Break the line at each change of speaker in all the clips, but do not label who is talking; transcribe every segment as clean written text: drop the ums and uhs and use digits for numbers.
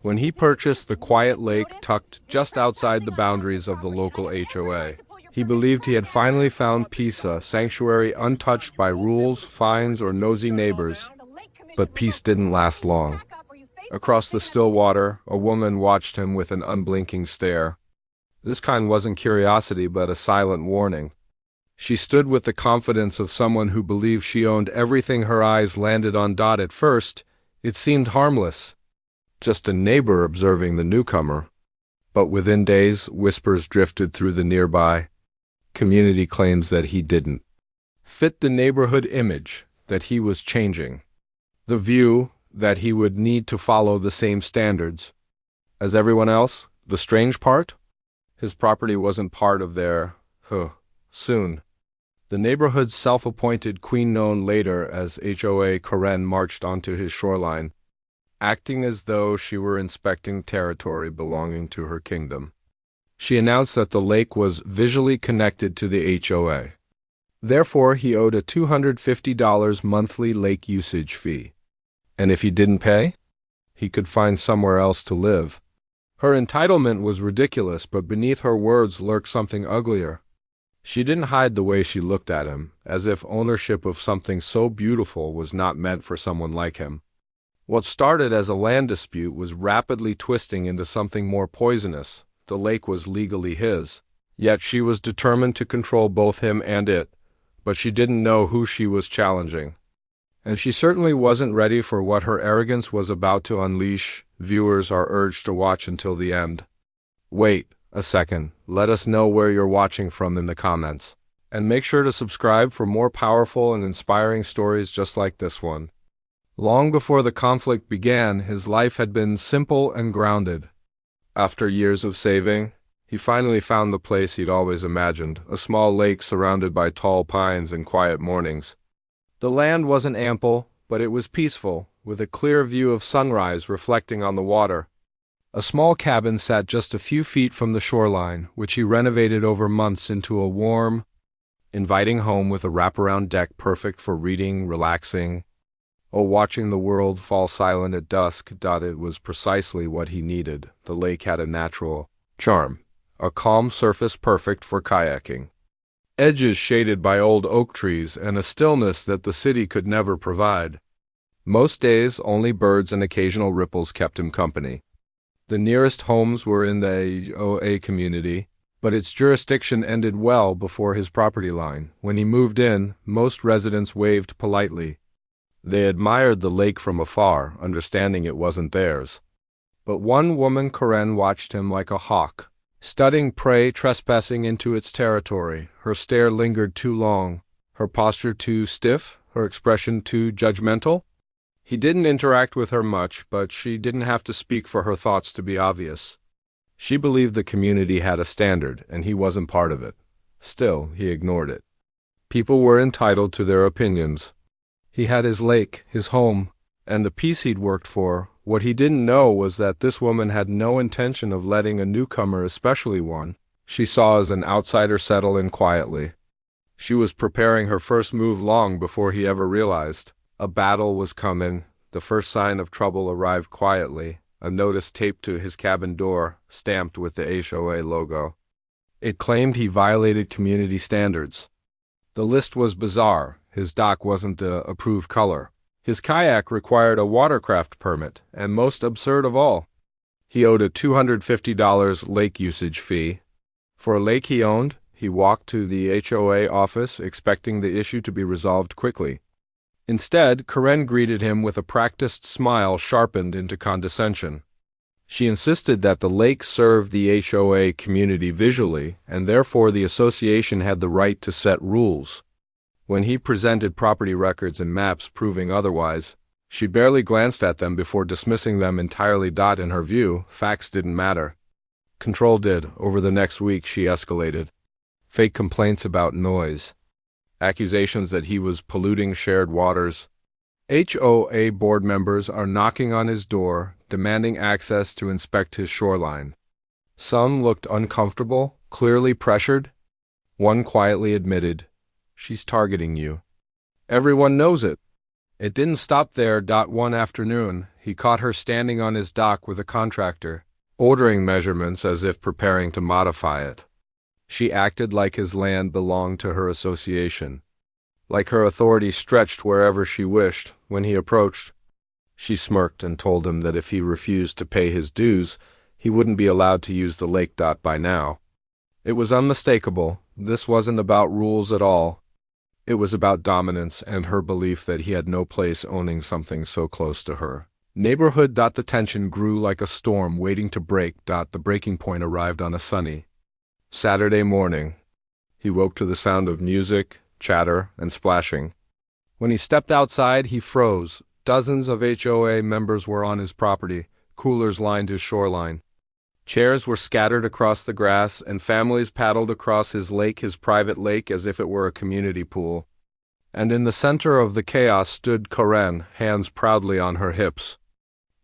when he purchased the quiet lake tucked just outside the boundaries of the local HOA. He believed he had finally found peace, a sanctuary untouched by rules, fines, or nosy neighbors. But peace didn't last long. Across the still water, a woman watched him with an unblinking stare. This kind wasn't curiosity, but a silent warning. She stood with the confidence of someone who believed she owned everything her eyes landed on. At first, it seemed harmless, just a neighbor observing the newcomer. But within days, whispers drifted through the nearby community, claims that he didn't fit the neighborhood image, that he was changing. The view that he would need to follow the same standards as everyone else. The strange part? His property wasn't part of their soon. The neighborhood's self-appointed queen, known later as HOA Karen, marched onto his shoreline, acting as though she were inspecting territory belonging to her kingdom. She announced that the lake was visually connected to the HOA. Therefore, he owed a $250 monthly lake usage fee. And if he didn't pay, he could find somewhere else to live. Her entitlement was ridiculous, but beneath her words lurked something uglier. She didn't hide the way she looked at him, as if ownership of something so beautiful was not meant for someone like him. What started as a land dispute was rapidly twisting into something more poisonous. The lake was legally his, yet she was determined to control both him and it, but she didn't know who she was challenging. And she certainly wasn't ready for what her arrogance was about to unleash. Viewers are urged to watch until the end. Wait a second, let us know where you're watching from in the comments. And make sure to subscribe for more powerful and inspiring stories just like this one. Long before the conflict began, his life had been simple and grounded. After years of saving, he finally found the place he'd always imagined, a small lake surrounded by tall pines and quiet mornings. The land wasn't ample, but it was peaceful, with a clear view of sunrise reflecting on the water. A small cabin sat just a few feet from the shoreline, which he renovated over months into a warm, inviting home with a wraparound deck perfect for reading, relaxing, or watching the world fall silent at dusk. It was precisely what he needed. The lake had a natural charm, a calm surface perfect for kayaking, edges shaded by old oak trees, and a stillness that the city could never provide. Most days, only birds and occasional ripples kept him company. The nearest homes were in the HOA community, but its jurisdiction ended well before his property line. When he moved in, most residents waved politely. They admired the lake from afar, understanding it wasn't theirs. But one woman, Karen, watched him like a hawk, studying prey trespassing into its territory. Her stare lingered too long, her posture too stiff, her expression too judgmental. He didn't interact with her much, but she didn't have to speak for her thoughts to be obvious. She believed the community had a standard, and he wasn't part of it. Still, he ignored it. People were entitled to their opinions. He had his lake, his home, and the peace he'd worked for. What he didn't know was that this woman had no intention of letting a newcomer, especially one she saw as an outsider, settle in quietly. She was preparing her first move long before he ever realized. A battle was coming. The first sign of trouble arrived quietly, a notice taped to his cabin door, stamped with the HOA logo. It claimed he violated community standards. The list was bizarre. His dock wasn't the approved color. His kayak required a watercraft permit, and most absurd of all, he owed a $250 lake usage fee. For a lake he owned, he walked to the HOA office expecting the issue to be resolved quickly. Instead, Karen greeted him with a practiced smile sharpened into condescension. She insisted that the lake served the HOA community visually, and therefore the association had the right to set rules. When he presented property records and maps proving otherwise, she barely glanced at them before dismissing them entirely. In her view, facts didn't matter. Control did. Over the next week, she escalated. Fake complaints about noise, accusations that he was polluting shared waters. HOA board members are knocking on his door, demanding access to inspect his shoreline. Some looked uncomfortable, clearly pressured. One quietly admitted, "She's targeting you. Everyone knows it." It didn't stop there. One afternoon, he caught her standing on his dock with a contractor, ordering measurements as if preparing to modify it. She acted like his land belonged to her association, like her authority stretched wherever she wished. When he approached, she smirked and told him that if he refused to pay his dues, he wouldn't be allowed to use the lake. By now, it was unmistakable. This wasn't about rules at all. It was about dominance and her belief that he had no place owning something so close to her. Neighborhood. The tension grew like a storm waiting to break. The breaking point arrived on a sunny Saturday morning. He woke to the sound of music, chatter, and splashing. When he stepped outside, he froze. Dozens of HOA members were on his property. Coolers lined his shoreline. Chairs were scattered across the grass, and families paddled across his private lake, as if it were a community pool. And in the center of the chaos stood Karen, hands proudly on her hips.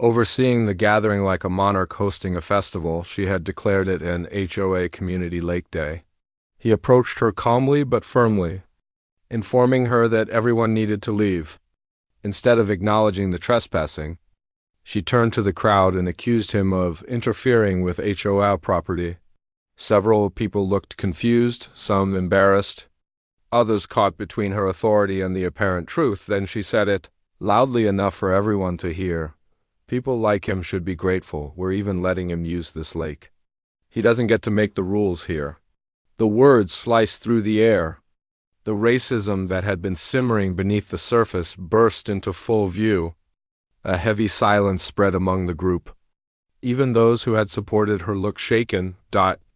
Overseeing the gathering like a monarch hosting a festival, she had declared it an HOA Community Lake Day. He approached her calmly but firmly, informing her that everyone needed to leave. Instead of acknowledging the trespassing, she turned to the crowd and accused him of interfering with HOA property. Several people looked confused, some embarrassed, others caught between her authority and the apparent truth. Then she said it, loudly enough for everyone to hear. People like him should be grateful. We're even letting him use this lake. He doesn't get to make the rules here. The words sliced through the air. The racism that had been simmering beneath the surface burst into full view. A heavy silence spread among the group. Even those who had supported her looked shaken.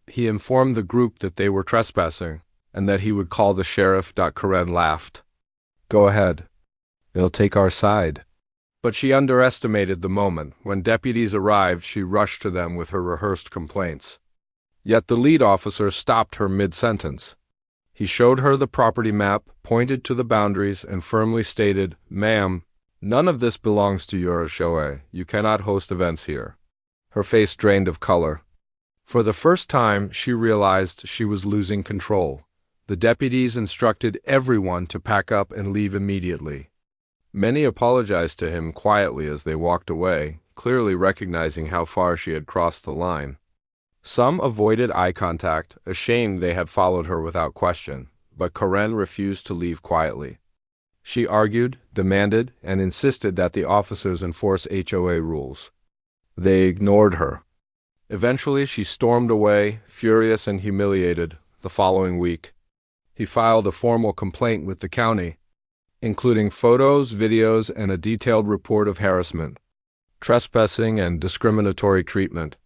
He informed the group that they were trespassing, and that he would call the sheriff. Karen laughed. Go ahead. They'll take our side. But she underestimated the moment. When deputies arrived, she rushed to them with her rehearsed complaints. Yet the lead officer stopped her mid-sentence. He showed her the property map, pointed to the boundaries, and firmly stated, "Ma'am, none of this belongs to your HOA. You cannot host events here." Her face drained of color. For the first time, she realized she was losing control. The deputies instructed everyone to pack up and leave immediately. Many apologized to him quietly as they walked away, clearly recognizing how far she had crossed the line. Some avoided eye contact, ashamed they had followed her without question, but Karen refused to leave quietly. She argued, demanded, and insisted that the officers enforce HOA rules. They ignored her. Eventually, she stormed away, furious and humiliated. The following week, he filed a formal complaint with the county, including photos, videos, and a detailed report of harassment, trespassing, and discriminatory treatment.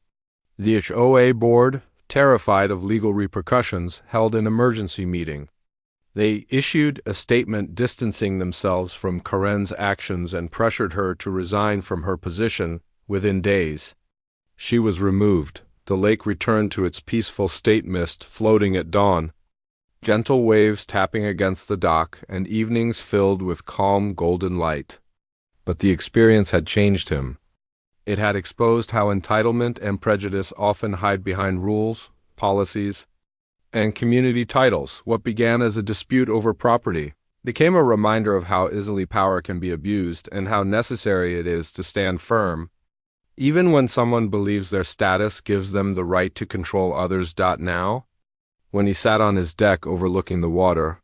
The HOA board, terrified of legal repercussions, held an emergency meeting. They issued a statement distancing themselves from Karen's actions and pressured her to resign from her position within days. She was removed. The lake returned to its peaceful state, mist floating at dawn, gentle waves tapping against the dock, and evenings filled with calm golden light. But the experience had changed him. It had exposed how entitlement and prejudice often hide behind rules, policies, and community titles. What began as a dispute over property became a reminder of how easily power can be abused and how necessary it is to stand firm, even when someone believes their status gives them the right to control others. Now, when he sat on his deck overlooking the water,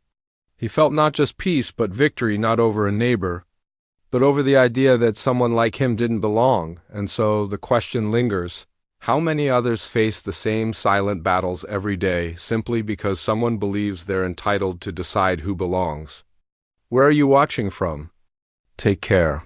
he felt not just peace but victory, not over a neighbor, but over the idea that someone like him didn't belong. And so the question lingers: how many others face the same silent battles every day simply because someone believes they're entitled to decide who belongs? Where are you watching from? Take care.